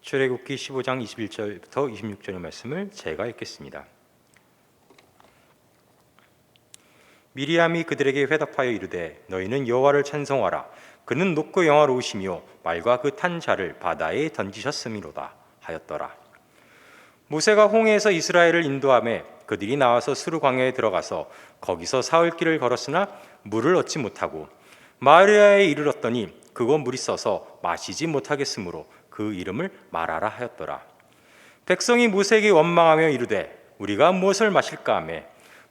출애굽기 15장 21절부터 26절의 말씀을 제가 읽겠습니다. 미리암이 그들에게 회답하여 이르되 너희는 여호와를 찬송하라. 그는 높고 영화로우시며 말과 그 탄 자를 바다에 던지셨음이로다 하였더라. 모세가 홍해에서 이스라엘을 인도하매 그들이 나와서 수르 광야에 들어가서 거기서 사흘 길을 걸었으나 물을 얻지 못하고 마르야에 이르렀더니 그곳 물이 써서 마시지 못하겠으므로 그 이름을 마라라 하였더라. 백성이 모세에게 원망하며 이르되 우리가 무엇을 마실까 하며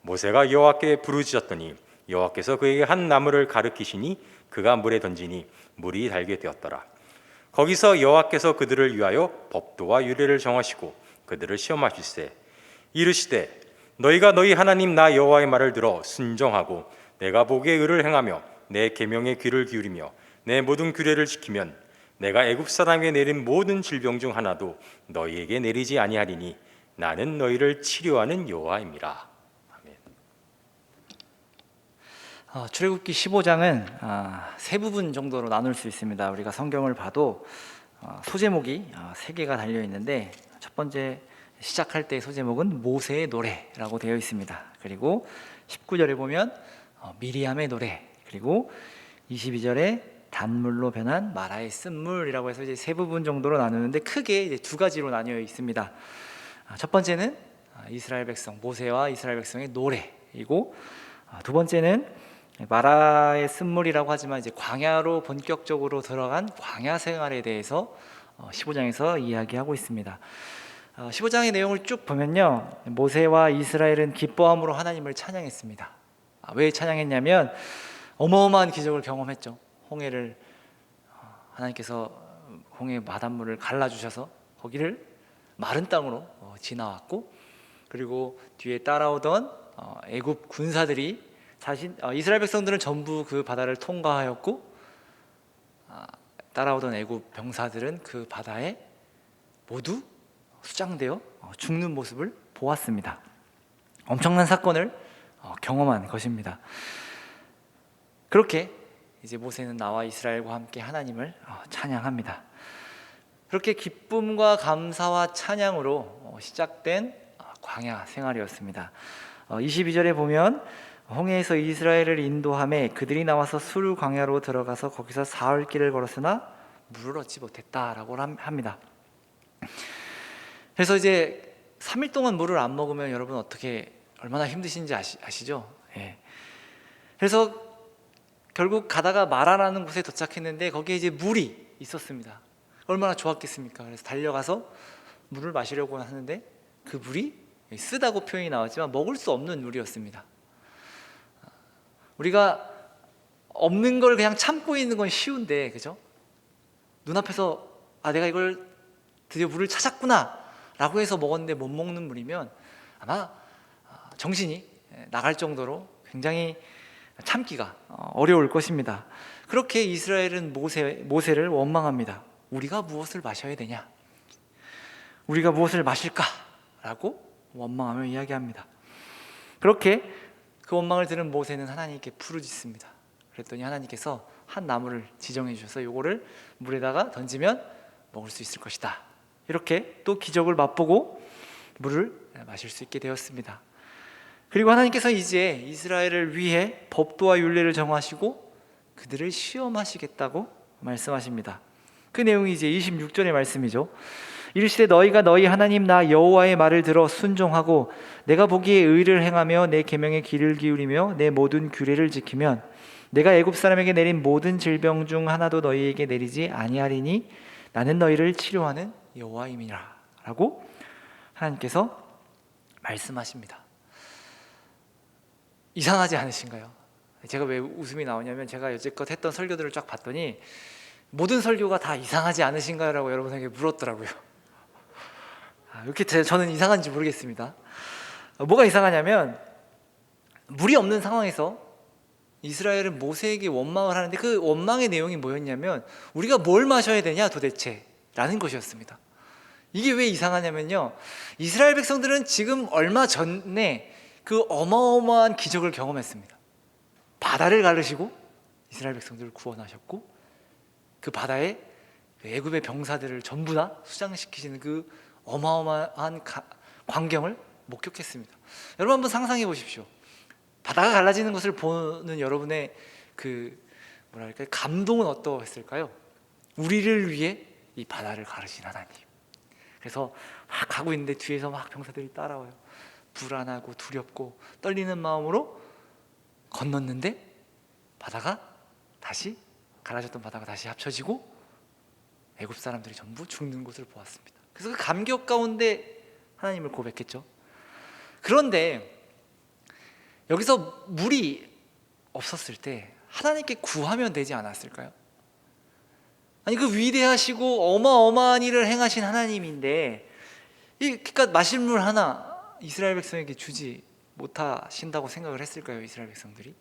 모세가 여호와께 부르짖었더니 여호와께서 그에게 한 나무를 가르치시니 그가 물에 던지니 물이 달게 되었더라. 거기서 여호와께서 그들을 위하여 법도와 율례를 정하시고 그들을 시험하실세 이르시되 너희가 너희 하나님 나 여호와의 말을 들어 순종하고 내가 보기에 의를 행하며 내 계명에 귀를 기울이며 내 모든 규례를 지키면 내가 애굽 사람에게 내린 모든 질병 중 하나도 너희에게 내리지 아니하리니 나는 너희를 치료하는 여호와임이라. 아멘. 출애굽기 15장은 세 부분 정도로 나눌 수 있습니다. 우리가 성경을 봐도 소제목이 세 개가 달려 있는데 첫 번째 시작할 때 소제목은 모세의 노래라고 되어 있습니다. 그리고 19절에 보면 미리암의 노래, 그리고 22절에 단물로 변한 마라의 쓴물이라고 해서 이제 세 부분 정도로 나누는데 크게 이제 두 가지로 나뉘어 있습니다. 첫 번째는 이스라엘 백성, 모세와 이스라엘 백성의 노래이고, 두 번째는 마라의 쓴물이라고 하지만 이제 광야로 본격적으로 들어간 광야 생활에 대해서 15장에서 이야기하고 있습니다. 15장의 내용을 쭉 보면요, 모세와 이스라엘은 기뻐함으로 하나님을 찬양했습니다. 왜 찬양했냐면 어마어마한 기적을 경험했죠. 홍해를 하나님께서 홍해 바닷물을 갈라주셔서 거기를 마른 땅으로 지나왔고, 그리고 뒤에 따라오던 애굽 군사들이 이스라엘 백성들은 전부 그 바다를 통과하였고, 따라오던 애굽 병사들은 그 바다에 모두 수장되어 죽는 모습을 보았습니다. 엄청난 사건을 경험한 것입니다. 그렇게 이제 모세는 나와 이스라엘과 함께 하나님을 찬양합니다. 그렇게 기쁨과 감사와 찬양으로 시작된 광야 생활이었습니다. 22절에 보면 홍해에서 이스라엘을 인도하매 그들이 나와서 수르 광야로 들어가서 거기서 사흘 길을 걸었으나 물을 얻지 못했다라고 합니다. 그래서 이제 3일 동안 물을 안 먹으면 여러분 얼마나 힘드신지 아시죠? 예. 그래서 결국 가다가 마라라는 곳에 도착했는데 거기에 이제 물이 있었습니다. 얼마나 좋았겠습니까? 그래서 달려가서 물을 마시려고 하는데 그 물이 쓰다고 표현이 나왔지만 먹을 수 없는 물이었습니다. 우리가 없는 걸 그냥 참고 있는 건 쉬운데, 그죠? 눈앞에서 내가 이걸 드디어 물을 찾았구나 라고 해서 먹었는데 못 먹는 물이면 아마 정신이 나갈 정도로 굉장히 참기가 어려울 것입니다. 그렇게 이스라엘은 모세를 원망합니다. 우리가 무엇을 마셔야 되냐? 우리가 무엇을 마실까? 라고 원망하며 이야기합니다. 그렇게 그 원망을 들은 모세는 하나님께 부르짖습니다. 그랬더니 하나님께서 한 나무를 지정해 주셔서 이거를 물에다가 던지면 먹을 수 있을 것이다. 이렇게 또 기적을 맛보고 물을 마실 수 있게 되었습니다. 그리고 하나님께서 이제 이스라엘을 위해 법도와 율례를 정하시고 그들을 시험하시겠다고 말씀하십니다. 그 내용이 이제 26절의 말씀이죠. 이르시되 너희가 너희 하나님 나 여호와의 말을 들어 순종하고 내가 보기에 의를 행하며 내 계명에 귀를 기울이며 내 모든 규례를 지키면 내가 애굽 사람에게 내린 모든 질병 중 하나도 너희에게 내리지 아니하리니 나는 너희를 치료하는 여호와임이라 라고 하나님께서 말씀하십니다. 이상하지 않으신가요? 제가 왜 웃음이 나오냐면 제가 여태껏 했던 설교들을 쫙 봤더니 모든 설교가 다 이상하지 않으신가요? 라고 여러분에게 물었더라고요. 이렇게 저는 이상한지 모르겠습니다. 뭐가 이상하냐면 물이 없는 상황에서 이스라엘은 모세에게 원망을 하는데 그 원망의 내용이 뭐였냐면 우리가 뭘 마셔야 되냐 도대체 라는 것이었습니다. 이게 왜 이상하냐면요, 이스라엘 백성들은 지금 얼마 전에 그 어마어마한 기적을 경험했습니다. 바다를 가르시고 이스라엘 백성들을 구원하셨고 그 바다에 애굽의 병사들을 전부 다 수장시키시는 그 어마어마한 광경을 목격했습니다. 여러분 한번 상상해 보십시오. 바다가 갈라지는 것을 보는 여러분의 그 뭐랄까 감동은 어떠했을까요? 우리를 위해 이 바다를 가르신 하나님. 그래서 막 가고 있는데 뒤에서 막 병사들이 따라와요. 불안하고 두렵고 떨리는 마음으로 건넜는데 바다가 다시 갈라졌던 바다가 다시 합쳐지고 애굽 사람들이 전부 죽는 것을 보았습니다. 그래서 그 감격 가운데 하나님을 고백했죠. 그런데 여기서 물이 없었을 때 하나님께 구하면 되지 않았을까요? 아니 그 위대하시고 어마어마한 일을 행하신 하나님인데 그러니까 마실 물 하나 이스라엘 백성에게 주지 못하신다고 생각을 했을까요? 이스라엘 백성들이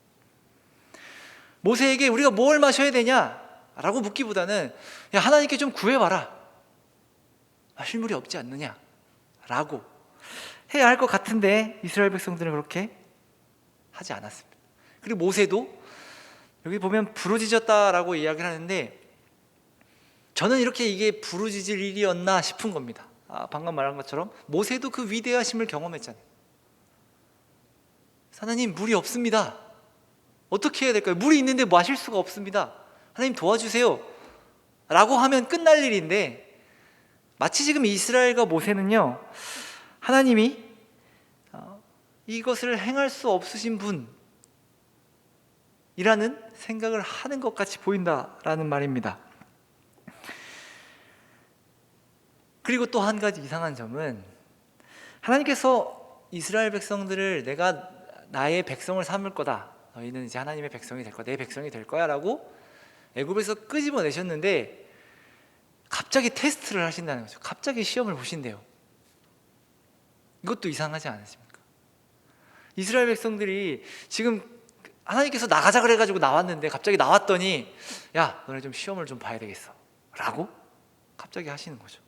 모세에게 우리가 뭘 마셔야 되냐라고 묻기보다는 야 하나님께 좀 구해봐라, 마실 물이 없지 않느냐라고 해야 할 것 같은데 이스라엘 백성들은 그렇게 하지 않았습니다. 그리고 모세도 여기 보면 부르짖었다라고 이야기를 하는데 저는 이렇게 이게 부르짖을 일이었나 싶은 겁니다. 방금 말한 것처럼 모세도 그 위대하심을 경험했잖아요. 하나님 물이 없습니다. 어떻게 해야 될까요? 물이 있는데 마실 수가 없습니다. 하나님 도와주세요 라고 하면 끝날 일인데 마치 지금 이스라엘과 모세는요 하나님이 이것을 행할 수 없으신 분이라는 생각을 하는 것 같이 보인다라는 말입니다. 그리고 또 한 가지 이상한 점은 하나님께서 이스라엘 백성들을 내가 나의 백성을 삼을 거다, 너희는 이제 하나님의 백성이 될 거야, 내 백성이 될 거야 라고 애굽에서 끄집어내셨는데 갑자기 테스트를 하신다는 거죠. 갑자기 시험을 보신대요. 이것도 이상하지 않으십니까? 이스라엘 백성들이 지금 하나님께서 나가자 그래가지고 나왔는데 갑자기 나왔더니 야 너네 좀 시험을 좀 봐야 되겠어 라고 갑자기 하시는 거죠.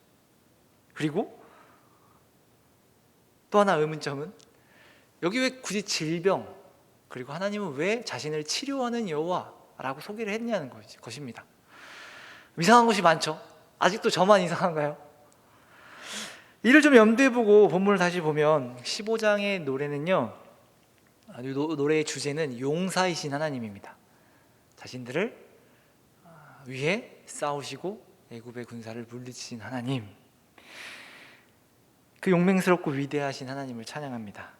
그리고 또 하나 의문점은 여기 왜 굳이 질병 그리고 하나님은 왜 자신을 치료하는 여호와라고 소개를 했냐는 것입니다. 이상한 것이 많죠. 아직도 저만 이상한가요? 이를 좀 염두에 보고 본문을 다시 보면 15장의 노래는요, 노래의 주제는 용사이신 하나님입니다. 자신들을 위해 싸우시고 애굽의 군사를 물리치신 하나님, 그 용맹스럽고 위대하신 하나님을 찬양합니다.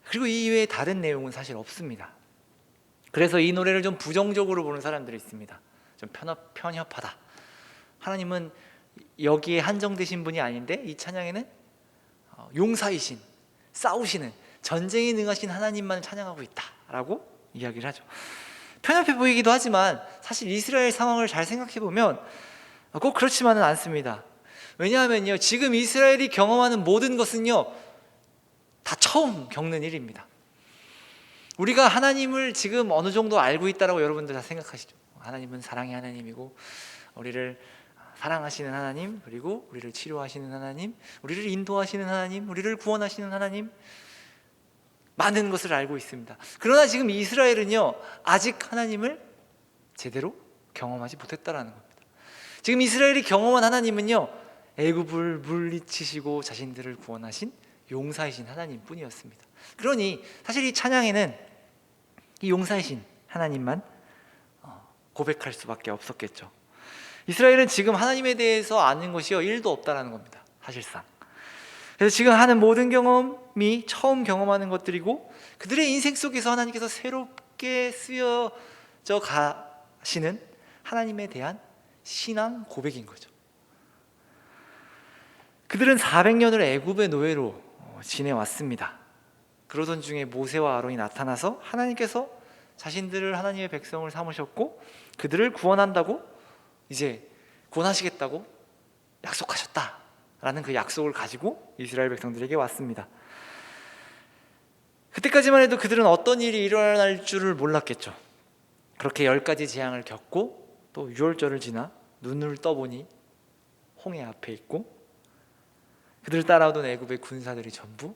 그리고 이 이외에 다른 내용은 사실 없습니다. 그래서 이 노래를 좀 부정적으로 보는 사람들이 있습니다. 좀 편협하다. 하나님은 여기에 한정되신 분이 아닌데 이 찬양에는 용사이신, 싸우시는, 전쟁에 능하신 하나님만 찬양하고 있다라고 이야기를 하죠. 편협해 보이기도 하지만 사실 이스라엘 상황을 잘 생각해 보면 꼭 그렇지만은 않습니다. 왜냐하면요, 지금 이스라엘이 경험하는 모든 것은요 다 처음 겪는 일입니다. 우리가 하나님을 지금 어느 정도 알고 있다라고 여러분들 다 생각하시죠. 하나님은 사랑의 하나님이고 우리를 사랑하시는 하나님, 그리고 우리를 치료하시는 하나님, 우리를 인도하시는 하나님, 우리를 구원하시는 하나님, 많은 것을 알고 있습니다. 그러나 지금 이스라엘은요 아직 하나님을 제대로 경험하지 못했다라는 겁니다. 지금 이스라엘이 경험한 하나님은요 애굽을 물리치시고 자신들을 구원하신 용사이신 하나님 뿐이었습니다. 그러니 사실 이 찬양에는 이 용사이신 하나님만 고백할 수밖에 없었겠죠. 이스라엘은 지금 하나님에 대해서 아는 것이 1도 없다라는 겁니다. 사실상. 그래서 지금 하는 모든 경험이 처음 경험하는 것들이고 그들의 인생 속에서 하나님께서 새롭게 쓰여져 가시는 하나님에 대한 신앙 고백인 거죠. 그들은 400년을 애굽의 노예로 지내왔습니다. 그러던 중에 모세와 아론이 나타나서 하나님께서 자신들을 하나님의 백성을 삼으셨고 그들을 구원한다고, 이제 구원하시겠다고 약속하셨다라는 그 약속을 가지고 이스라엘 백성들에게 왔습니다. 그때까지만 해도 그들은 어떤 일이 일어날 줄을 몰랐겠죠. 그렇게 10가지 재앙을 겪고 또 6월절을 지나 눈을 떠보니 홍해 앞에 있고 그들을 따라오던 애굽의 군사들이 전부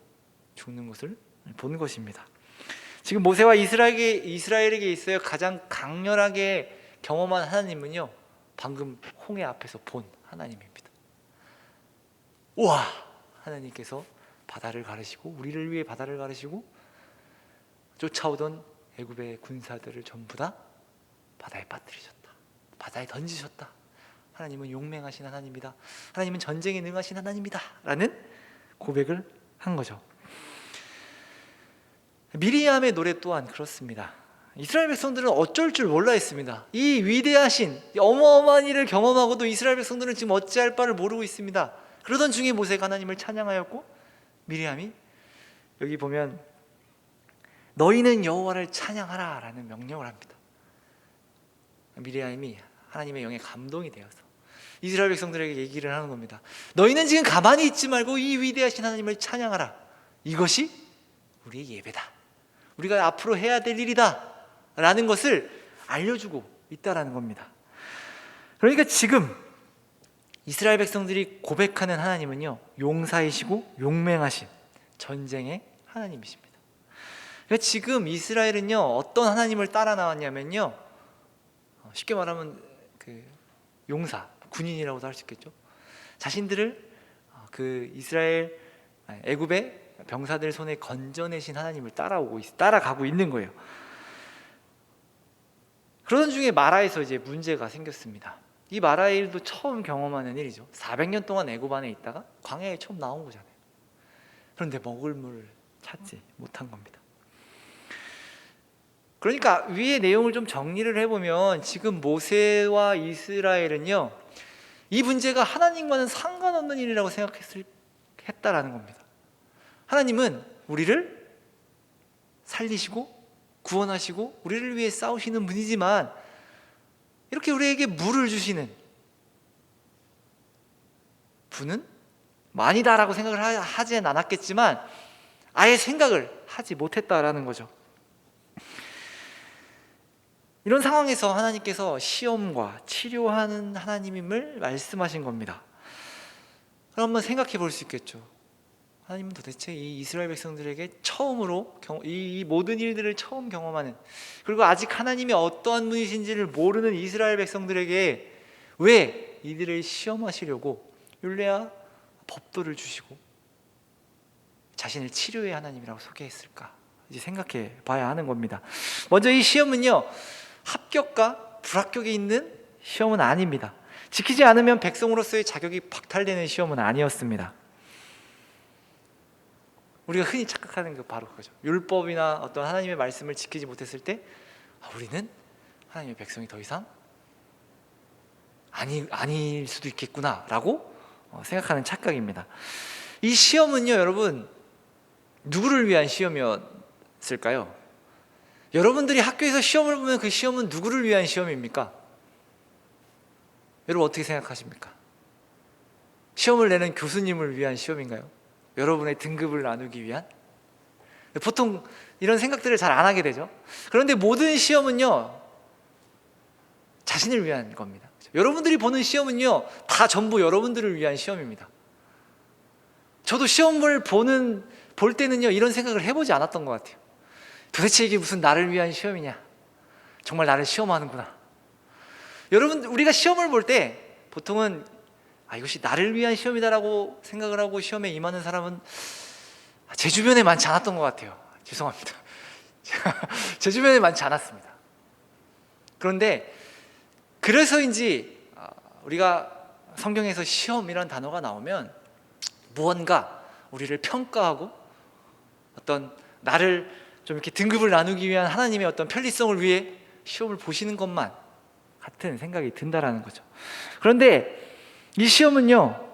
죽는 것을 본 것입니다. 지금 모세와 이스라엘에게 있어야 가장 강렬하게 경험한 하나님은요 방금 홍해 앞에서 본 하나님입니다. 우와! 하나님께서 바다를 가르시고 우리를 위해 바다를 가르시고 쫓아오던 애굽의 군사들을 전부 다 바다에 빠뜨리셨다. 바다에 던지셨다. 하나님은 용맹하신 하나님이다. 하나님은 전쟁에 능하신 하나님이다. 라는 고백을 한 거죠. 미리암의 노래 또한 그렇습니다. 이스라엘 백성들은 어쩔 줄 몰라 했습니다. 이 위대하신 어마어마한 일을 경험하고도 이스라엘 백성들은 지금 어찌할 바를 모르고 있습니다. 그러던 중에 모세가 하나님을 찬양하였고 미리암이 여기 보면 너희는 여호와를 찬양하라 라는 명령을 합니다. 미리암이 하나님의 영에 감동이 되어서 이스라엘 백성들에게 얘기를 하는 겁니다. 너희는 지금 가만히 있지 말고 이 위대하신 하나님을 찬양하라. 이것이 우리의 예배다. 우리가 앞으로 해야 될 일이다 라는 것을 알려주고 있다라는 겁니다. 그러니까 지금 이스라엘 백성들이 고백하는 하나님은요, 용사이시고 용맹하신 전쟁의 하나님이십니다. 그러니까 지금 이스라엘은요, 어떤 하나님을 따라 나왔냐면요, 쉽게 말하면 그 용사, 군인이라고도 할 수 있겠죠. 자신들을 그 이스라엘 애굽의 병사들 손에 건져내신 하나님을 따라가고 있는 거예요. 그러던 중에 마라에서 이제 문제가 생겼습니다. 이 마라의 일도 처음 경험하는 일이죠. 400년 동안 애굽 안에 있다가 광야에 처음 나온 거잖아요. 그런데 먹을 물을 찾지 못한 겁니다. 그러니까 위의 내용을 좀 정리를 해보면 지금 모세와 이스라엘은요, 이 문제가 하나님과는 상관없는 일이라고 했다라는 겁니다. 하나님은 우리를 살리시고 구원하시고 우리를 위해 싸우시는 분이지만 이렇게 우리에게 물을 주시는 분은 아니다라고 생각을 하진 않았겠지만 아예 생각을 하지 못했다라는 거죠. 이런 상황에서 하나님께서 시험과 치료하는 하나님임을 말씀하신 겁니다. 그럼 한번 생각해 볼 수 있겠죠. 하나님은 도대체 이 이스라엘 백성들에게 처음으로 이 모든 일들을 처음 경험하는, 그리고 아직 하나님이 어떠한 분이신지를 모르는 이스라엘 백성들에게 왜 이들을 시험하시려고 율례와 법도를 주시고 자신을 치료의 하나님이라고 소개했을까? 이제 생각해 봐야 하는 겁니다. 먼저 이 시험은요, 합격과 불합격이 있는 시험은 아닙니다. 지키지 않으면 백성으로서의 자격이 박탈되는 시험은 아니었습니다. 우리가 흔히 착각하는 게 바로 그거죠. 율법이나 어떤 하나님의 말씀을 지키지 못했을 때 우리는 하나님의 백성이 더 이상 아닐 수도 있겠구나라고 생각하는 착각입니다. 이 시험은요, 여러분, 누구를 위한 시험이었을까요? 여러분들이 학교에서 시험을 보면 그 시험은 누구를 위한 시험입니까? 여러분 어떻게 생각하십니까? 시험을 내는 교수님을 위한 시험인가요? 여러분의 등급을 나누기 위한? 보통 이런 생각들을 잘 안 하게 되죠. 그런데 모든 시험은요, 자신을 위한 겁니다. 여러분들이 보는 시험은요, 다 전부 여러분들을 위한 시험입니다. 저도 시험을 볼 때는요, 이런 생각을 해보지 않았던 것 같아요. 도대체 이게 무슨 나를 위한 시험이냐? 정말 나를 시험하는구나. 여러분, 우리가 시험을 볼 때 보통은 이것이 나를 위한 시험이다라고 생각을 하고 시험에 임하는 사람은 제 주변에 많지 않았던 것 같아요. 죄송합니다. 제 주변에 많지 않았습니다. 그런데 그래서인지 우리가 성경에서 시험이라는 단어가 나오면 무언가 우리를 평가하고 어떤 나를 좀 이렇게 등급을 나누기 위한 하나님의 어떤 편리성을 위해 시험을 보시는 것만 같은 생각이 든다라는 거죠. 그런데 이 시험은요,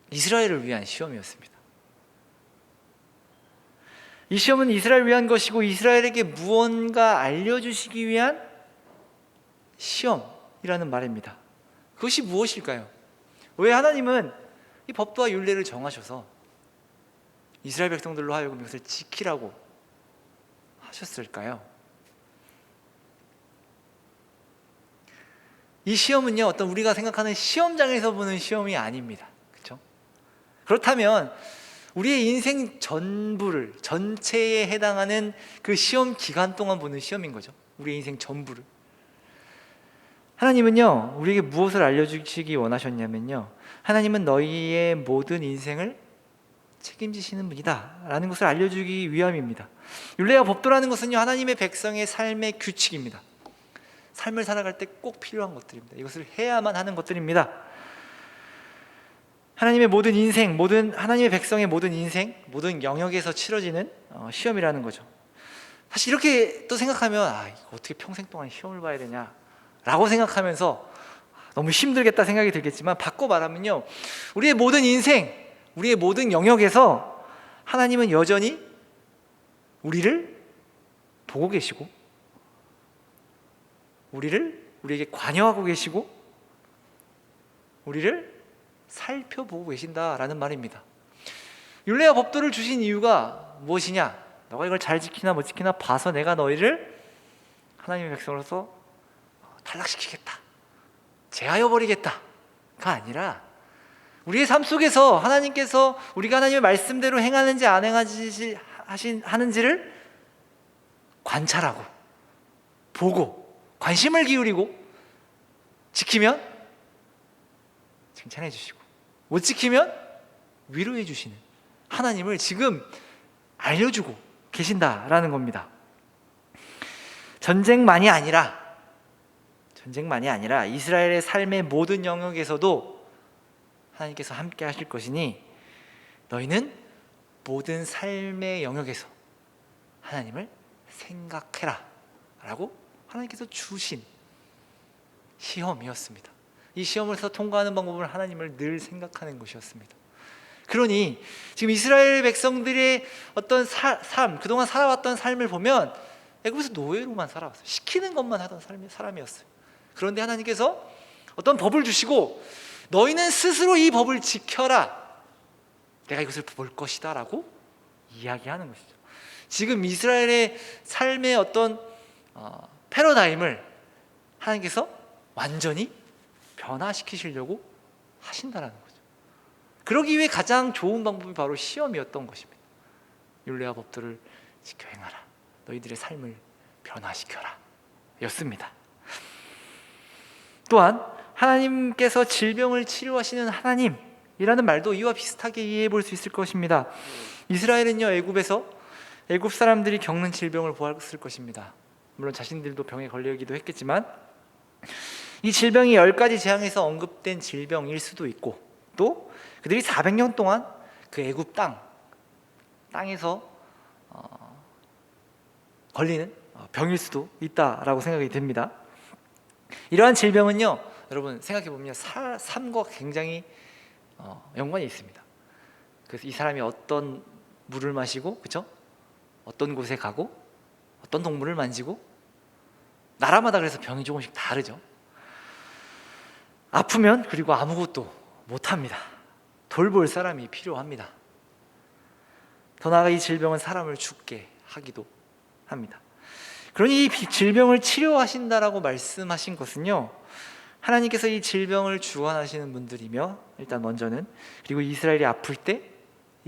이스라엘을 위한 시험이었습니다. 이 시험은 이스라엘을 위한 것이고 이스라엘에게 무언가 알려주시기 위한 시험이라는 말입니다. 그것이 무엇일까요? 왜 하나님은 이 법도와 율례를 정하셔서 이스라엘 백성들로 하여금 이것을 지키라고 하셨을까요? 이 시험은요, 어떤 우리가 생각하는 시험장에서 보는 시험이 아닙니다. 그렇죠? 그렇다면 우리의 인생 전체에 해당하는 그 시험 기간 동안 보는 시험인 거죠. 우리의 인생 전부를. 하나님은요, 우리에게 무엇을 알려주시기 원하셨냐면요, 하나님은 너희의 모든 인생을 책임지시는 분이다 라는 것을 알려주기 위함입니다. 율례와 법도라는 것은요, 하나님의 백성의 삶의 규칙입니다. 삶을 살아갈 때 꼭 필요한 것들입니다. 이것을 해야만 하는 것들입니다. 하나님의 모든 인생, 하나님의 백성의 모든 인생, 모든 영역에서 치러지는 시험이라는 거죠. 사실 이렇게 또 생각하면 이거 어떻게 평생 동안 시험을 봐야 되냐 라고 생각하면서 너무 힘들겠다 생각이 들겠지만, 바꿔 말하면요, 우리의 모든 인생, 우리의 모든 영역에서 하나님은 여전히 우리를 보고 계시고, 우리에게 관여하고 계시고, 우리를 살펴보고 계신다라는 말입니다. 율례와 법도를 주신 이유가 무엇이냐? 너가 이걸 잘 지키나 못 지키나 봐서 내가 너희를 하나님의 백성으로서 탈락시키겠다, 제하여 버리겠다가 아니라, 우리의 삶 속에서 하나님께서 우리가 하나님의 말씀대로 행하는지 안 하는지를 관찰하고 보고 관심을 기울이고, 지키면 칭찬해 주시고 못 지키면 위로해 주시는 하나님을 지금 알려주고 계신다라는 겁니다. 전쟁만이 아니라 이스라엘의 삶의 모든 영역에서도 하나님께서 함께 하실 것이니, 너희는 모든 삶의 영역에서 하나님을 생각해라 라고 하나님께서 주신 시험이었습니다. 이 시험에서 통과하는 방법은 하나님을 늘 생각하는 것이었습니다. 그러니 지금 이스라엘 백성들의 어떤 삶, 그동안 살아왔던 삶을 보면 애굽에서 노예로만 살아왔어요. 시키는 것만 하던 사람이었어요. 그런데 하나님께서 어떤 법을 주시고, 너희는 스스로 이 법을 지켜라, 내가 이것을 볼 것이다 라고 이야기하는 것이죠. 지금 이스라엘의 삶의 어떤 패러다임을 하나님께서 완전히 변화시키시려고 하신다는 거죠. 그러기 위해 가장 좋은 방법이 바로 시험이었던 것입니다. 율례와 법도를 지켜 행하라, 너희들의 삶을 변화시켜라 였습니다. 또한 하나님께서 질병을 치료하시는 하나님이라는 말도 이와 비슷하게 이해해 볼 수 있을 것입니다. 이스라엘은요, 애굽 사람들이 겪는 질병을 보았을 것입니다. 물론 자신들도 병에 걸리기도 했겠지만, 이 질병이 10가지 재앙에서 언급된 질병일 수도 있고, 또 그들이 400년 동안 그 애굽 땅에서 걸리는 병일 수도 있다라고 생각이 됩니다. 이러한 질병은요, 여러분 생각해 보면 삶과 굉장히 연관이 있습니다. 그래서 이 사람이 어떤 물을 마시고, 그렇죠? 어떤 곳에 가고, 어떤 동물을 만지고, 나라마다 그래서 병이 조금씩 다르죠. 아프면 그리고 아무것도 못합니다. 돌볼 사람이 필요합니다. 더 나아가 이 질병은 사람을 죽게 하기도 합니다. 그러니 이 질병을 치료하신다라고 말씀하신 것은요, 하나님께서 이 질병을 주관하시는 분들이며, 일단 먼저는, 그리고 이스라엘이 아플 때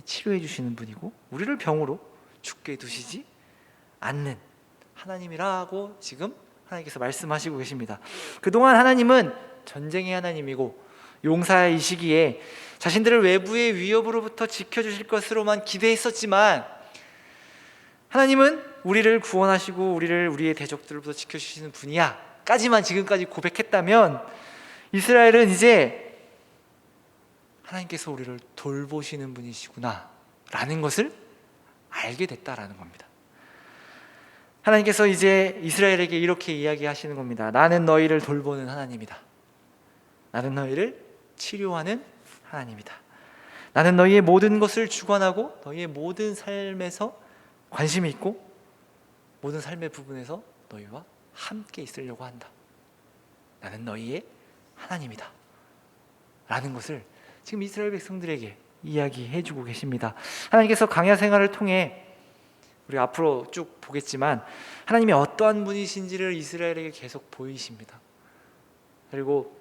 치료해 주시는 분이고, 우리를 병으로 죽게 두시지 않는 하나님이라고 지금 하나님께서 말씀하시고 계십니다. 그동안 하나님은 전쟁의 하나님이고 용사이시기에 자신들을 외부의 위협으로부터 지켜주실 것으로만 기대했었지만, 하나님은 우리를 구원하시고 우리의 대적들로부터 지켜주시는 분이야 까지만 지금까지 고백했다면, 이스라엘은 이제 하나님께서 우리를 돌보시는 분이시구나 라는 것을 알게 됐다라는 겁니다. 하나님께서 이제 이스라엘에게 이렇게 이야기하시는 겁니다. 나는 너희를 돌보는 하나님이다. 나는 너희를 치료하는 하나님이다. 나는 너희의 모든 것을 주관하고 너희의 모든 삶에서 관심이 있고 모든 삶의 부분에서 너희와 함께 있으려고 한다. 나는 너희의 하나님이다 라는 것을 지금 이스라엘 백성들에게 이야기해주고 계십니다. 하나님께서 광야 생활을 통해, 우리가 앞으로 쭉 보겠지만, 하나님이 어떠한 분이신지를 이스라엘에게 계속 보이십니다. 그리고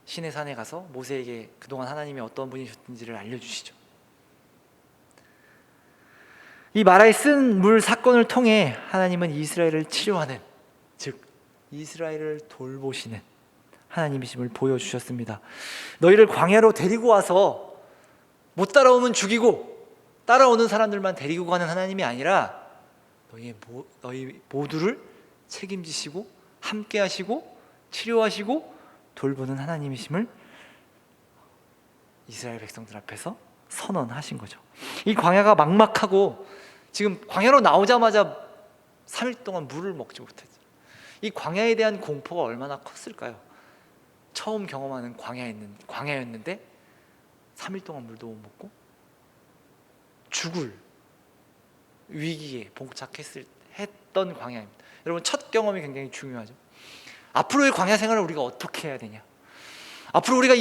시내산에 가서 모세에게 그동안 하나님이 어떤 분이셨는지를 알려주시죠. 이 마라의 쓴 물 사건을 통해 하나님은 이스라엘을 치료하는, 즉 이스라엘을 돌보시는 하나님이심을 보여주셨습니다. 너희를 광야로 데리고 와서 못 따라오면 죽이고 따라오는 사람들만 데리고 가는 하나님이 아니라 너희 모두를 책임지시고 함께 하시고 치료하시고 돌보는 하나님이심을 이스라엘 백성들 앞에서 선언하신 거죠. 이 광야가 막막하고 지금 광야로 나오자마자 3일 동안 물을 먹지 못했죠. 이 광야에 대한 공포가 얼마나 컸을까요? 처음 경험하는 광야였는데 3일 동안 물도 못 먹고 죽을 위기에 봉착했던 광야입니다. 여러분, 첫 경험이 굉장히 중요하죠. 앞으로의 광야 생활을 우리가 어떻게 해야 되냐? 앞으로 우리가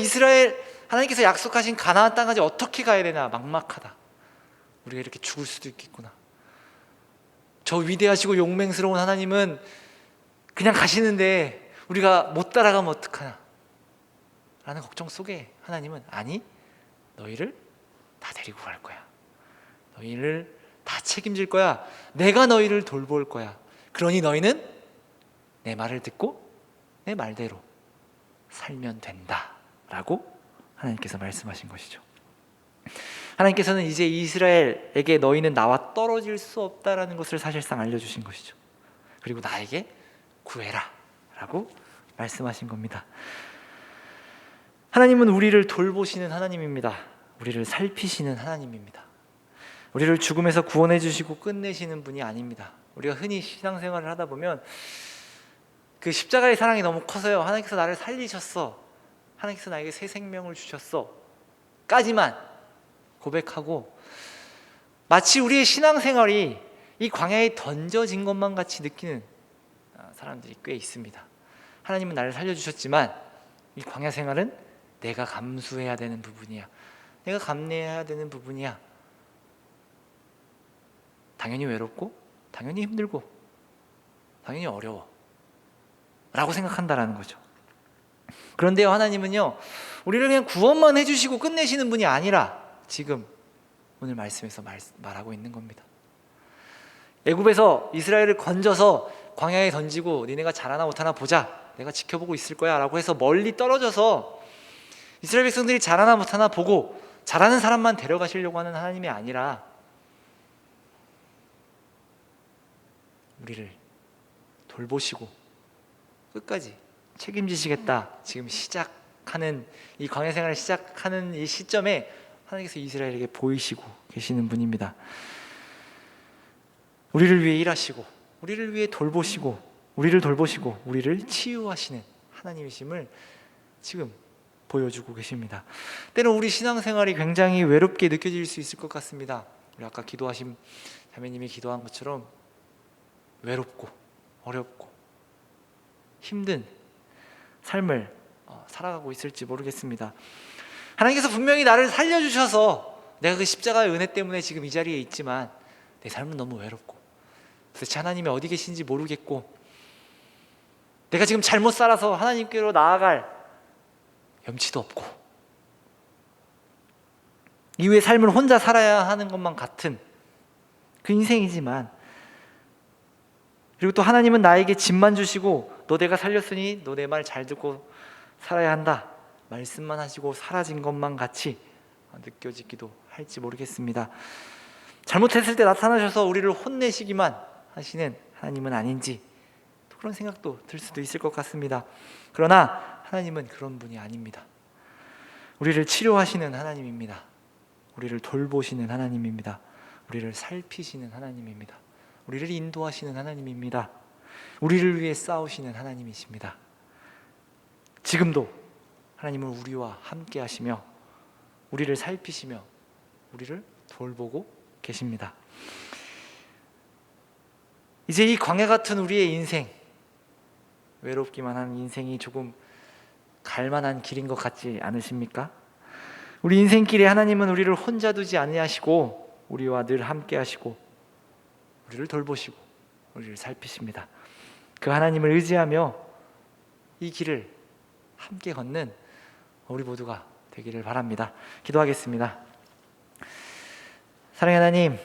하나님께서 약속하신 가나안 땅까지 어떻게 가야 되나? 막막하다. 우리가 이렇게 죽을 수도 있겠구나. 저 위대하시고 용맹스러운 하나님은 그냥 가시는데 우리가 못 따라가면 어떡하나? 라는 걱정 속에 하나님은 아니, 너희를 다 데리고 갈 거야. 너희를 다 책임질 거야. 내가 너희를 돌볼 거야. 그러니 너희는 내 말을 듣고 내 말대로 살면 된다 라고 하나님께서 말씀하신 것이죠. 하나님께서는 이제 이스라엘에게 너희는 나와 떨어질 수 없다라는 것을 사실상 알려주신 것이죠. 그리고 나에게 구해라 라고 말씀하신 겁니다. 하나님은 우리를 돌보시는 하나님입니다. 우리를 살피시는 하나님입니다. 우리를 죽음에서 구원해 주시고 끝내시는 분이 아닙니다. 우리가 흔히 신앙생활을 하다 보면 그 십자가의 사랑이 너무 커서요, 하나님께서 나를 살리셨어, 하나님께서 나에게 새 생명을 주셨어 까지만 고백하고 마치 우리의 신앙생활이 이 광야에 던져진 것만 같이 느끼는 사람들이 꽤 있습니다. 하나님은 나를 살려주셨지만 이 광야 생활은 내가 감수해야 되는 부분이야, 내가 감내해야 되는 부분이야. 당연히 외롭고 당연히 힘들고 당연히 어려워 라고 생각한다라는 거죠. 그런데요, 하나님은요, 우리를 그냥 구원만 해주시고 끝내시는 분이 아니라 지금 오늘 말씀에서 말하고 있는 겁니다. 애굽에서 이스라엘을 건져서 광야에 던지고 니네가 잘하나 못하나 보자, 내가 지켜보고 있을 거야 라고 해서 멀리 떨어져서 이스라엘 백성들이 잘하나 못하나 보고 잘하는 사람만 데려가시려고 하는 하나님이 아니라 우리를 돌보시고 끝까지 책임지시겠다, 지금 시작하는 이 광야 생활을 시작하는 이 시점에 하나님께서 이스라엘에게 보이시고 계시는 분입니다. 우리를 위해 일하시고 우리를 위해 돌보시고 우리를 치유하시는 하나님이심을 지금 보여주고 계십니다. 때로 우리 신앙생활이 굉장히 외롭게 느껴질 수 있을 것 같습니다. 우리 아까 기도하신 자매님이 기도한 것처럼 외롭고 어렵고 힘든 삶을 살아가고 있을지 모르겠습니다. 하나님께서 분명히 나를 살려주셔서 내가 그 십자가의 은혜 때문에 지금 이 자리에 있지만 내 삶은 너무 외롭고 도대체 하나님이 어디 계신지 모르겠고 내가 지금 잘못 살아서 하나님께로 나아갈 염치도 없고 이후의 삶을 혼자 살아야 하는 것만 같은 그 인생이지만, 그리고 또 하나님은 나에게 짐만 주시고 너 내가 살렸으니 너 내 말 잘 듣고 살아야 한다 말씀만 하시고 사라진 것만 같이 느껴지기도 할지 모르겠습니다. 잘못했을 때 나타나셔서 우리를 혼내시기만 하시는 하나님은 아닌지 또 그런 생각도 들 수도 있을 것 같습니다. 그러나 하나님은 그런 분이 아닙니다. 우리를 치료하시는 하나님입니다. 우리를 돌보시는 하나님입니다. 우리를 살피시는 하나님입니다. 우리를 인도하시는 하나님입니다. 우리를 위해 싸우시는 하나님이십니다. 지금도 하나님은 우리와 함께 하시며 우리를 살피시며 우리를 돌보고 계십니다. 이제 이 광야 같은 우리의 인생, 외롭기만 한 인생이 조금 갈만한 길인 것 같지 않으십니까? 우리 인생길에 하나님은 우리를 혼자 두지 아니하시고 우리와 늘 함께 하시고 우리를 돌보시고 우리를 살피십니다. 그 하나님을 의지하며 이 길을 함께 걷는 우리 모두가 되기를 바랍니다. 기도하겠습니다. 사랑의 하나님,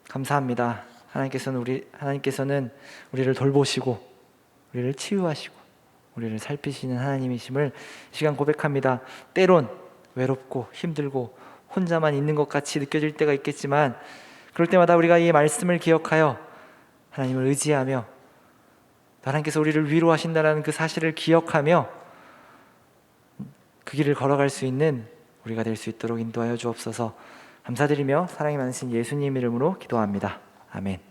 감사합니다. 하나님께서는 우리를 돌보시고 우리를 치유하시고 우리를 살피시는 하나님이심을 시간 고백합니다. 때론 외롭고 힘들고 혼자만 있는 것 같이 느껴질 때가 있겠지만 그럴 때마다 우리가 이 말씀을 기억하여 하나님을 의지하며 하나님께서 우리를 위로하신다는 그 사실을 기억하며 그 길을 걸어갈 수 있는 우리가 될 수 있도록 인도하여 주옵소서. 감사드리며 사랑이 많으신 예수님 이름으로 기도합니다. 아멘.